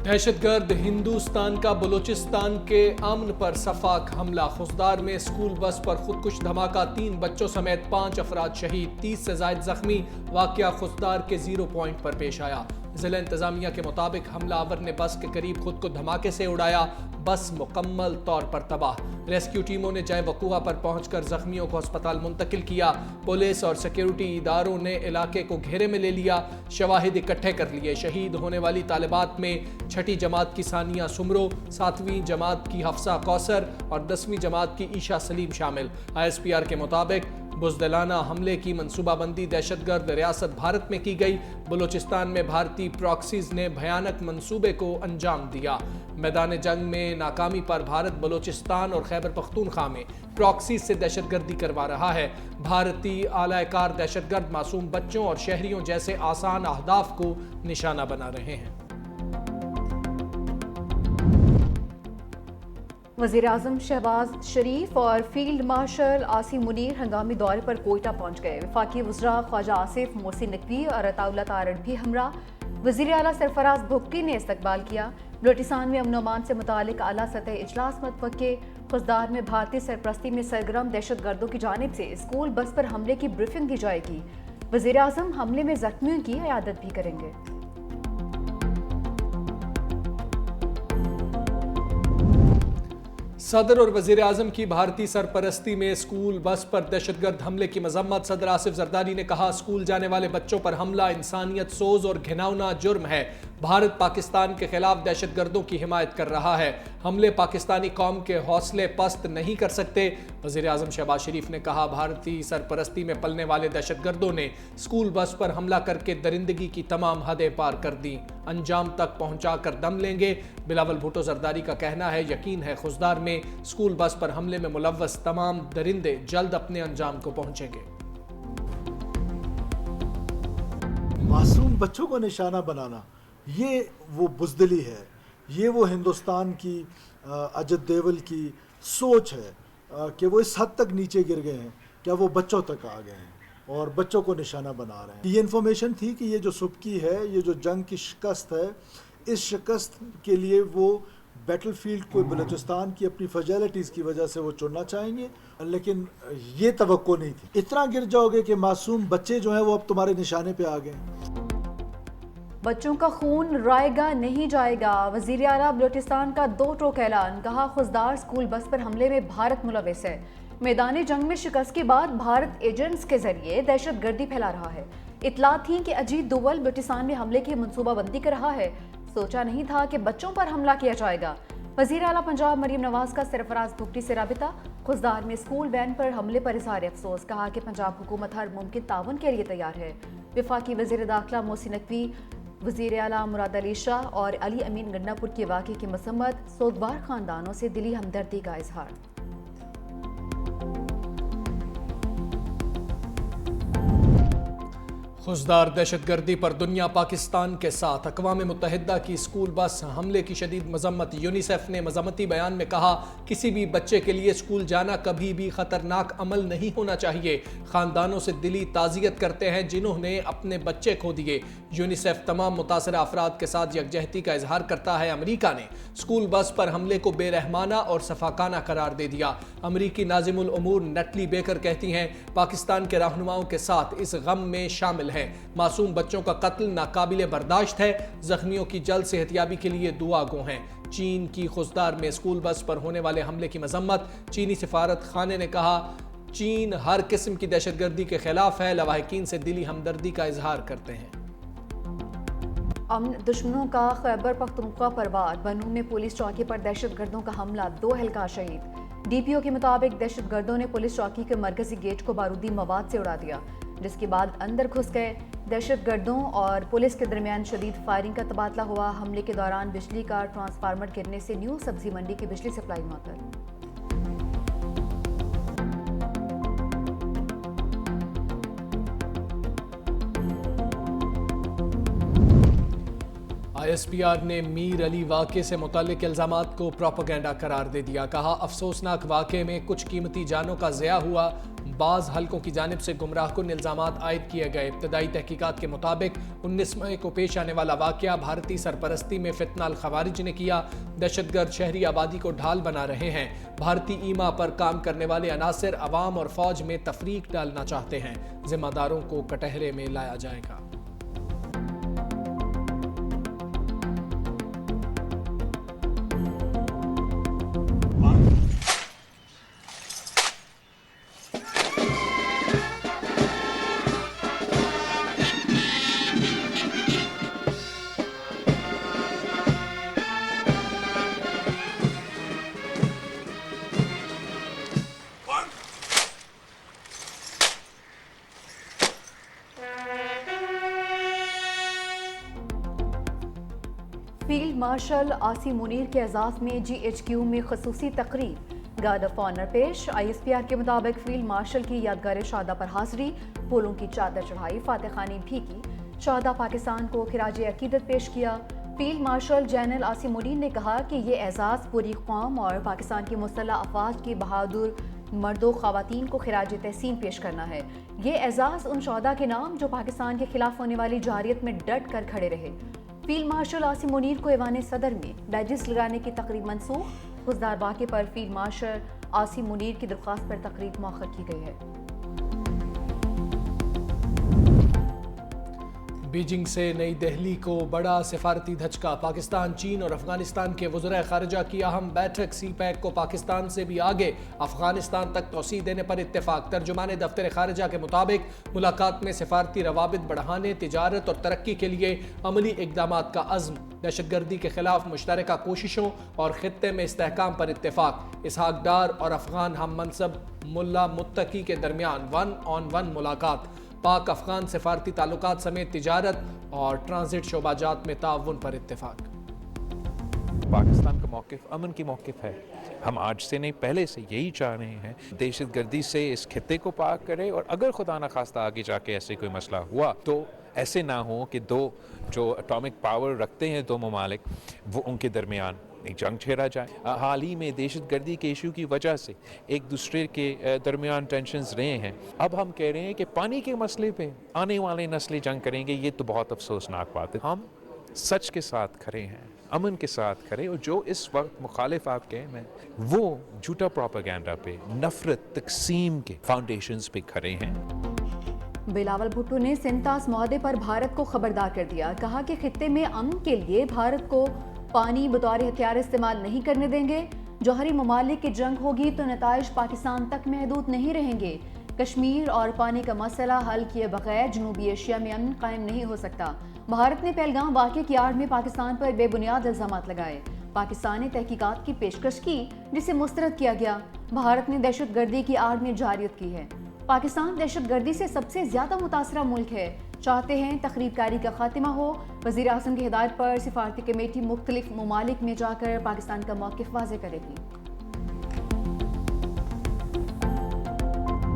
دہشت گرد ہندوستان کا بلوچستان کے امن پر سفاک حملہ، خضدار میں اسکول بس پر خودکش دھماکہ، 3 بچوں سمیت 5 افراد شہید، 30 سے زائد زخمی۔ واقعہ خضدار کے 0 پوائنٹ پر پیش آیا۔ ضلع انتظامیہ کے مطابق حملہ آور نے بس کے قریب خود کو دھماکے سے اڑایا، بس مکمل طور پر تباہ۔ ریسکیو ٹیموں نے جائے وقوع پر پہنچ کر زخمیوں کو ہسپتال منتقل کیا۔ پولیس اور سیکیورٹی اداروں نے علاقے کو گھیرے میں لے لیا، شواہد اکٹھے کر لیے۔ شہید ہونے والی طالبات میں 6ٹھی جماعت کی ثانیہ سمرو، 7ویں جماعت کی حفصہ کوثر اور 10ویں جماعت کی عیشا سلیم شامل۔ ISPR کے مطابق بزدلانہ حملے کی منصوبہ بندی دہشت گرد ریاست بھارت میں کی گئی۔ بلوچستان میں بھارتی پراکسیز نے بھیانک منصوبے کو انجام دیا۔ میدان جنگ میں ناکامی پر بھارت بلوچستان اور خیبر پختونخوا میں پراکسیز سے دہشت گردی کروا رہا ہے۔ بھارتی اعلی کار دہشت گرد معصوم بچوں اور شہریوں جیسے آسان اہداف کو نشانہ بنا رہے ہیں۔ وزیراعظم شہباز شریف اور فیلڈ مارشل عاصم منیر ہنگامی دورے پر کوئٹہ پہنچ گئے۔ وفاقی وزراء خواجہ آصف محسن نقوی اور عطا اللہ تارڑ بھی ہمراہ۔ وزیر اعلیٰ سرفراز بھگتی نے استقبال کیا۔ بلوچستان میں امن و امان سے متعلق اعلیٰ سطح اجلاس متوقع۔ خضدار میں بھارتی سرپرستی میں سرگرم دہشت گردوں کی جانب سے اسکول بس پر حملے کی بریفنگ دی جائے گی۔ وزیر اعظم حملے میں زخمیوں کی عیادت بھی کریں گے۔ صدر اور وزیر اعظم کی بھارتی سرپرستی میں اسکول بس پر دہشت گرد حملے کی مذمت۔ صدر آصف زرداری نے کہا، اسکول جانے والے بچوں پر حملہ انسانیت سوز اور گھناؤنا جرم ہے۔ بھارت پاکستان کے خلاف دہشت گردوں کی حمایت کر رہا ہے۔ حملے پاکستانی قوم کے حوصلے پست نہیں کر سکتے۔ وزیر اعظم شہباز شریف نے کہا، بھارتی سرپرستی میں پلنے والے دہشت گردوں نے اسکول بس پر حملہ کر کے درندگی کی تمام حدیں پار کر دیں، انجام تک پہنچا کر دم لیں گے۔ بلاول بھٹو زرداری کا کہنا ہے، یقین ہے خضدار میں اسکول بس پر حملے میں ملوث تمام درندے جلد اپنے انجام کو پہنچیں گے۔ معصوم بچوں کو نشانہ بنانا، یہ وہ بزدلی ہے، یہ وہ ہندوستان کی اجت دیول کی سوچ ہے کہ وہ اس حد تک نیچے گر گئے ہیں، کیا وہ بچوں تک آ گئے ہیں اور بچوں کو نشانہ بنا رہے ہیں۔ یہ انفارمیشن تھی کہ یہ جو سبکی ہے، یہ جو جنگ کی شکست ہے، اس شکست کے لیے وہ بیٹل فیلڈ کو بلوچستان کی اپنی فیجلٹیز کی وجہ سے وہ چننا چاہیں گے، لیکن یہ توقع نہیں تھی۔ اتنا گر جاؤ گے کہ معصوم بچے جو ہیں وہ اب تمہارے نشانے پہ آ گئے ہیں۔ بچوں کا خون رائے گا نہیں جائے گا، وزیر اعلیٰ بلوچستان کا 2 ٹوک اعلان۔ کہا، خضدار اسکول بس پر حملے میں بھارت ملوث ہے۔ میدان جنگ میں شکست کے بعد بھارت ایجنٹس کے ذریعے دہشت گردی پھیلا رہا ہے۔ اطلاع تھی کہ اجیت دوول بلوچستان میں حملے کی منصوبہ بندی کر رہا ہے، سوچا نہیں تھا کہ بچوں پر حملہ کیا جائے گا۔ وزیر اعلیٰ پنجاب مریم نواز کا سرفراز بھگتی سے رابطہ۔ خضدار میں اسکول وین پر حملے پر اظہار افسوس، کہا کہ پنجاب حکومت ہر ممکن تعاون کے لیے تیار ہے۔ وفاقی وزیر داخلہ محسن نقوی، وزیر اعلیٰ مراد علی شاہ اور علی امین گنڈا پور کے واقعے کی مذمت، سوگوار خاندانوں سے دلی ہمدردی کا اظہار۔ خضدار دہشت گردی پر دنیا پاکستان کے ساتھ۔ اقوام متحدہ کی اسکول بس حملے کی شدید مذمت۔ یونیسیف نے مذمتی بیان میں کہا، کسی بھی بچے کے لیے اسکول جانا کبھی بھی خطرناک عمل نہیں ہونا چاہیے۔ خاندانوں سے دلی تعزیت کرتے ہیں جنہوں نے اپنے بچے کھو دیے۔ یونیسیف تمام متاثرہ افراد کے ساتھ یکجہتی کا اظہار کرتا ہے۔ امریکہ نے اسکول بس پر حملے کو بے رحمانہ اور سفاکانہ قرار دے دیا۔ امریکی ناظم الامور نٹلی بیکر کہتی ہیں، پاکستان کے رہنماؤں کے ساتھ اس غم میں شامل ہے۔ معصوم بچوں کا قتل ناقابل برداشت ہے۔ زخمیوں کی جلد صحتیابی کے لیے دعا گو ہیں۔ چین کی خضدار میں اسکول بس پر ہونے والے حملے کی مذمت۔ چینی سفارت خانے نے کہا، چین ہر قسم کی دہشت گردی کے خلاف ہے، لواحقین سے دلی ہمدردی کا اظہار کرتے ہیں۔ امن دشمنوں کا خیبر پختونخوا پر وار۔ بنوں میں پولیس چوکی پر دہشت گردوں کا حملہ، 2 اہلکار شہید۔ DPO کے مطابق دہشت گردوں نے پولیس چوکی کے مرکزی گیٹ کو بارودی مواد سے اڑا دیا، جس کے بعد اندر گھس گئے۔ دہشت گردوں اور پولیس کے درمیان شدید فائرنگ کا تبادلہ ہوا۔ حملے کے دوران بجلی کا ٹرانسفارمر گرنے سے نیو سبزی منڈی کی بجلی سپلائی معطل۔ ISPR نے میر علی واقعے سے متعلق الزامات کو پروپیگنڈا قرار دے دیا. کہا افسوسناک واقعے میں کچھ قیمتی جانوں کا ضیاع ہوا. بعض حلقوں کی جانب سے گمراہ کن الزامات عائد کیے گئے. ابتدائی تحقیقات کے مطابق 19 مئی کو پیش آنے والا واقعہ بھارتی سرپرستی میں فتنہ الخوارج نے کیا. دہشت گرد شہری آبادی کو ڈھال بنا رہے ہیں. بھارتی ایما پر کام کرنے والے عناصر عوام اور فوج میں تفریق ڈالنا چاہتے ہیں. ذمہ داروں کو کٹہرے میں لایا جائے گا. فیلڈ مارشل عاصم منیر کے اعزاز میں GHQ میں خصوصی تقریب. گارڈ آف آنر پیش. ISPR کے مطابق فیلڈ مارشل کی یادگار شہداء پر حاضری. پھولوں کی چادر چڑھائی. فاتح خوانی بھی کی. شہداء پاکستان کو خراج عقیدت پیش کیا. Field marshal general Asim Munir نے کہا کہ یہ اعزاز پوری قوم اور پاکستان کی مسلح افواج کی بہادر مردوں خواتین کو خراج تحسین پیش کرنا ہے. یہ اعزاز ان شہداء کے نام جو پاکستان کے خلاف ہونے والی جارحیت میں ڈٹ کر کھڑے رہے. فیلڈ مارشل عاصم منیر کو ایوان صدر میں بیجز لگانے کی تقریب منسوخ. خضدار واقعے پر فیلڈ مارشل عاصم منیر کی درخواست پر تقریب مؤخر کی گئی ہے. بیجنگ سے نئی دہلی کو بڑا سفارتی دھچکا. پاکستان، چین اور افغانستان کے وزرائے خارجہ کی اہم بیٹھک. سی پیک کو پاکستان سے بھی آگے افغانستان تک توسیع دینے پر اتفاق. ترجمان دفتر خارجہ کے مطابق ملاقات میں سفارتی روابط بڑھانے، تجارت اور ترقی کے لیے عملی اقدامات کا عزم، دہشت گردی کے خلاف مشترکہ کوششوں اور خطے میں استحکام پر اتفاق. اسحاق ڈار اور افغان ہم منصب ملا متقی کے درمیان 1-on-1 ملاقات. پاک افغان سفارتی تعلقات سمیت تجارت اور ٹرانزٹ شعبہ جات میں تعاون پر اتفاق. پاکستان کا موقف امن کی موقف ہے. ہم آج سے نہیں پہلے سے یہی چاہ رہے ہیں دہشت گردی سے اس خطے کو پاک کرے، اور اگر خدا نخواستہ آگے جا کے ایسے کوئی مسئلہ ہوا تو ایسے نہ ہو کہ دو جو اٹامک پاور رکھتے ہیں دو ممالک، وہ ان کے درمیان ایک جنگ چھیڑا جائے. حال ہی میں دہشت گردی کے ایشو کی وجہ سے ایک دوسرے کے درمیان ٹینشنز رہے ہیں. اب ہم کہہ رہے ہیں کہ پانی کے مسئلے پہ آنے والے نسلیں جنگ کریں گے. یہ تو بہت افسوسناک بات ہے. ہم سچ کے ساتھ کھڑے ہیں، امن کے ساتھ کھڑے، اور جو اس وقت مخالف آپ کہیں میں وہ جھوٹا پروپیگنڈا پہ، نفرت تقسیم کے فاؤنڈیشنز پہ کھڑے ہیں. بلاول بھٹو نے سنتاس معاہدے پر بھارت کو خبردار کر دیا. کہا کہ خطے میں امن کے لیے بھارت کو پانی بطور ہتھیار استعمال نہیں کرنے دیں گے. جوہری ممالک کی جنگ ہوگی تو نتائج پاکستان تک محدود نہیں رہیں گے. کشمیر اور پانی کا مسئلہ حل کیے بغیر جنوبی ایشیا میں امن قائم نہیں ہو سکتا. بھارت نے پہلگام واقعے کی آڑ میں پاکستان پر بے بنیاد الزامات لگائے. پاکستان نے تحقیقات کی پیشکش کی جسے مسترد کیا گیا. بھارت نے دہشت گردی کی آڑ میں جارحیت کی ہے. پاکستان دہشت گردی سے سب سے زیادہ متاثرہ ملک ہے. چاہتے ہیں تخریب کاری کا خاتمہ ہو. وزیر اعظم کی ہدایت پر سفارتی کمیٹی مختلف ممالک میں جا کر پاکستان کا موقف واضح کرے گی.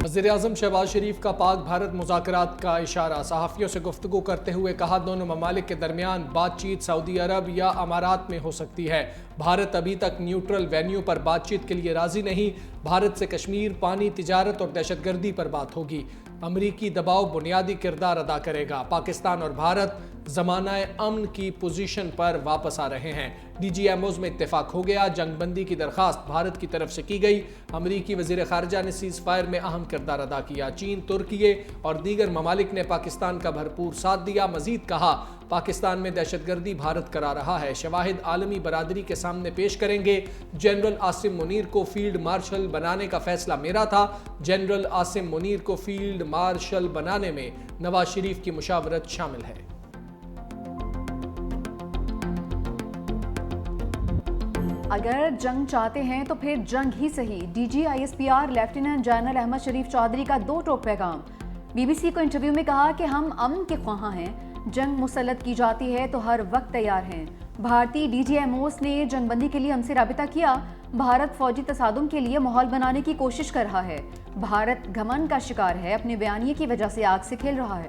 وزیر اعظم شہباز شریف کا پاک بھارت مذاکرات کا اشارہ. صحافیوں سے گفتگو کرتے ہوئے کہا دونوں ممالک کے درمیان بات چیت سعودی عرب یا امارات میں ہو سکتی ہے. بھارت ابھی تک نیوٹرل وینیو پر بات چیت کے لیے راضی نہیں. بھارت سے کشمیر، پانی، تجارت اور دہشت گردی پر بات ہوگی. امریکی دباؤ بنیادی کردار ادا کرے گا. پاکستان اور بھارت زمانہ امن کی پوزیشن پر واپس آ رہے ہیں. DGMOs میں اتفاق ہو گیا. جنگ بندی کی درخواست بھارت کی طرف سے کی گئی. امریکی وزیر خارجہ نے سیز فائر میں اہم کردار ادا کیا. چین، ترکی اور دیگر ممالک نے پاکستان کا بھرپور ساتھ دیا. مزید کہا پاکستان میں دہشت گردی بھارت کرا رہا ہے. شواہد عالمی برادری کے سامنے پیش کریں گے. جنرل عاصم منیر کو فیلڈ مارشل بنانے کا فیصلہ میرا تھا. جنرل عاصم منیر کو فیلڈ مارشل بنانے میں نواز شریف کی مشاورت شامل ہے. اگر جنگ چاہتے ہیں تو پھر جنگ ہی صحیح. DG ISPR lieutenant general Ahmed Sharif Chaudhry کا دو ٹوک پیغام. BBC کو انٹرویو میں کہا کہ ہم امن کے خواہاں ہیں. جنگ مسلط کی جاتی ہے تو ہر وقت تیار ہیں. بھارتی DGMOs نے جنگ بندی کے لیے ہم سے رابطہ کیا. بھارت فوجی تصادم کے لیے ماحول بنانے کی کوشش کر رہا ہے. بھارت گھمنڈ کا شکار ہے. اپنے بیانیے کی وجہ سے آگ سے کھیل رہا ہے.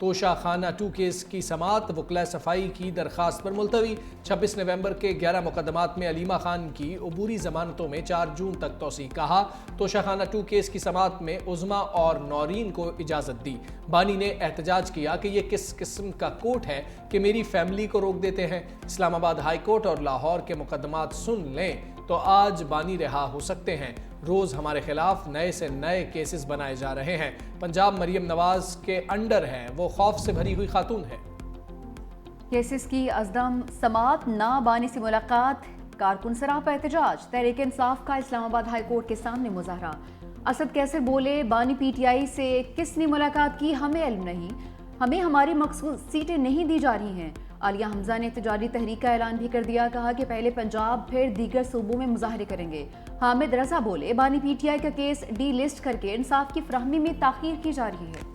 توشہ خانہ 2 کیس کی سماعت وکلاء صفائی کی درخواست پر ملتوی 26 نومبر کے 11 مقدمات میں علیمہ خان کی عبوری ضمانتوں میں 4 جون تک توسیع. کہا توشہ خانہ 2 کیس کی سماعت میں عظما اور نورین کو اجازت دی. بانی نے احتجاج کیا کہ یہ کس قسم کا کورٹ ہے کہ میری فیملی کو روک دیتے ہیں. اسلام آباد ہائی کورٹ اور لاہور کے مقدمات سن لیں تو آج بانی رہا ہو سکتے ہیں. روز ہمارے خلاف نئے سے نئے کیسز بنائے جا رہے ہیں. پنجاب مریم نواز کے انڈر ہے، وہ خوف سے بھری ہوئی خاتون ہے. کیسز کی ازدم سماعت، نہ بانی سے ملاقات، کارکن سراپا پر احتجاج. تحریک انصاف کا اسلام آباد ہائی کورٹ کے سامنے مظاہرہ. اسد کیسر بولے بانی پی ٹی آئی سے کس نے ملاقات کی ہمیں علم نہیں، ہمیں ہماری مخصوص سیٹیں نہیں دی جا رہی ہیں. عالیہ حمزہ نے احتجاجی تحریک کا اعلان بھی کر دیا. کہا کہ پہلے پنجاب پھر دیگر صوبوں میں مظاہرے کریں گے. حامد رضا بولے بانی پی ٹی آئی کا کیس ڈی لسٹ کر کے انصاف کی فراہمی میں تاخیر کی جا رہی ہے.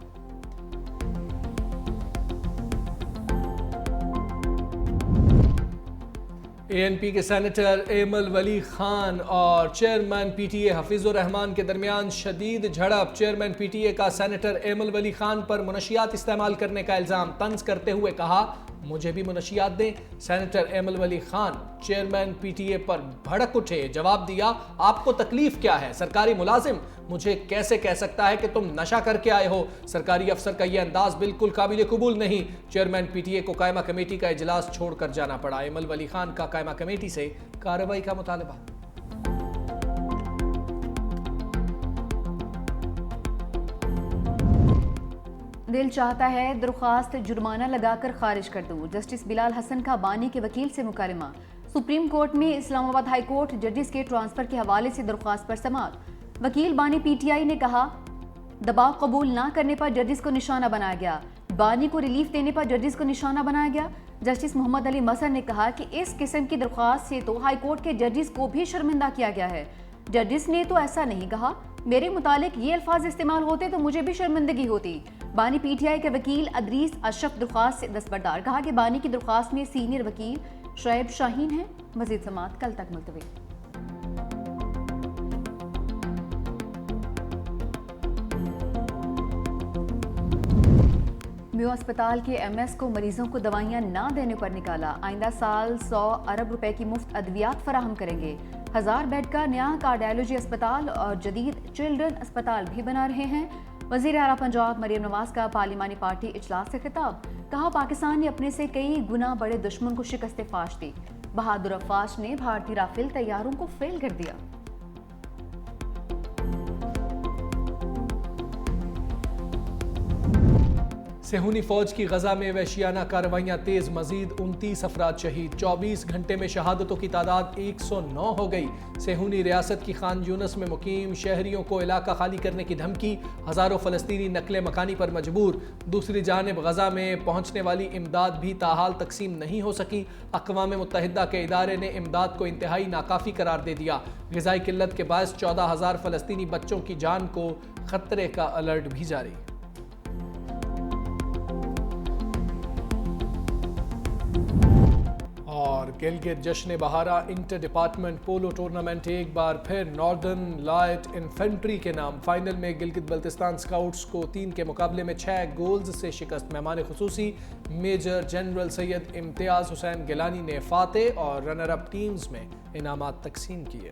اے این پی کے سینیٹر ایمل ولی خان اور chairman P T A Hafeez ur-Rehman کے درمیان شدید جھڑپ. چیئرمین پی ٹی اے کا سینیٹر ایمل ولی خان پر منشیات استعمال کرنے کا الزام طنز کرتے ہوئے کہا مجھے بھی منشیات دیں. Senator Aimal Wali Khan chairman P T A پر بھڑک اٹھے. جواب دیا آپ کو تکلیف کیا ہے؟ سرکاری ملازم مجھے کیسے کہہ سکتا ہے کہ تم نشہ کر کے آئے ہو؟ سرکاری افسر کا یہ انداز بالکل قابل قبول نہیں. چیئرمین پی ٹی اے کو قائمہ کمیٹی کا اجلاس چھوڑ کر جانا پڑا. ایمل ولی خان کا قائمہ کمیٹی سے کارروائی کا مطالبہ. دل چاہتا ہے درخواست جرمانہ لگا کر خارج کر دوں. جسٹس بلال حسن کا بانی کے وکیل سے مکالمہ. سپریم کورٹ میں اسلام آباد ہائی کورٹ ججز کے ٹرانسفر کے حوالے سے درخواست پر سماعت. وکیل بانی پی ٹی آئی نے کہا دباؤ قبول نہ کرنے پر ججز کو نشانہ بنایا گیا. بانی کو ریلیف دینے پر ججز کو نشانہ بنایا گیا. جسٹس محمد علی مظہر نے کہا کہ اس قسم کی درخواست سے تو ہائی کورٹ کے ججز کو بھی شرمندہ کیا گیا ہے. ججز نے تو ایسا نہیں کہا، میرے متعلق یہ الفاظ استعمال ہوتے تو مجھے بھی شرمندگی ہوتی. بانی پی ٹی آئی کے وکیل ادریس اشرف درخواست سے دستبردار. کہا کہ بانی کی درخواست میں سینئر وکیل شعیب شاہین ہے. مزید سماعت کل تک ملتوی. میو اسپتال کے ایم ایس کو مریضوں کو دوائیاں نہ دینے پر نکالا. آئندہ سال 100 ارب روپے کی مفت ادویات فراہم کریں گے. 1000 بیڈ کا نیا کارڈیالوجی اسپتال اور جدید چلڈرن اسپتال بھی بنا رہے ہیں. وزیر اعلیٰ پنجاب مریم نواز کا پارلیمانی پارٹی اجلاس سے خطاب. کہا پاکستان نے اپنے سے کئی گنا بڑے دشمن کو شکست فاش دی. بہادر افواج نے بھارتی رافیل طیاروں کو فیل کر دیا. صہیونی فوج کی غزہ میں وحشیانہ کارروائیاں تیز. مزید 29 افراد شہید. 24 گھنٹے میں شہادتوں کی تعداد 109 ہو گئی. صہیونی ریاست کی خان یونس میں مقیم شہریوں کو علاقہ خالی کرنے کی دھمکی. ہزاروں فلسطینی نقل مکانی پر مجبور. دوسری جانب غزہ میں پہنچنے والی امداد بھی تاحال تقسیم نہیں ہو سکی. اقوام متحدہ کے ادارے نے امداد کو انتہائی ناکافی قرار دے دیا. غذائی قلت کے باعث 14,000 فلسطینی بچوں کی جان کو خطرے کا الرٹ بھی جاری. اور گلگت جشن بہارا انٹر ڈپارٹمنٹ پولو ٹورنامنٹ ایک بار پھر ناردرن لائٹ انفینٹری کے نام. فائنل میں گلگت بلتستان سکاؤٹس کو 3 کے مقابلے میں 6 گولز سے شکست. مہمان خصوصی میجر جنرل سید امتیاز حسین گیلانی نے فاتح اور رنر اپ ٹیمز میں انعامات تقسیم کیے.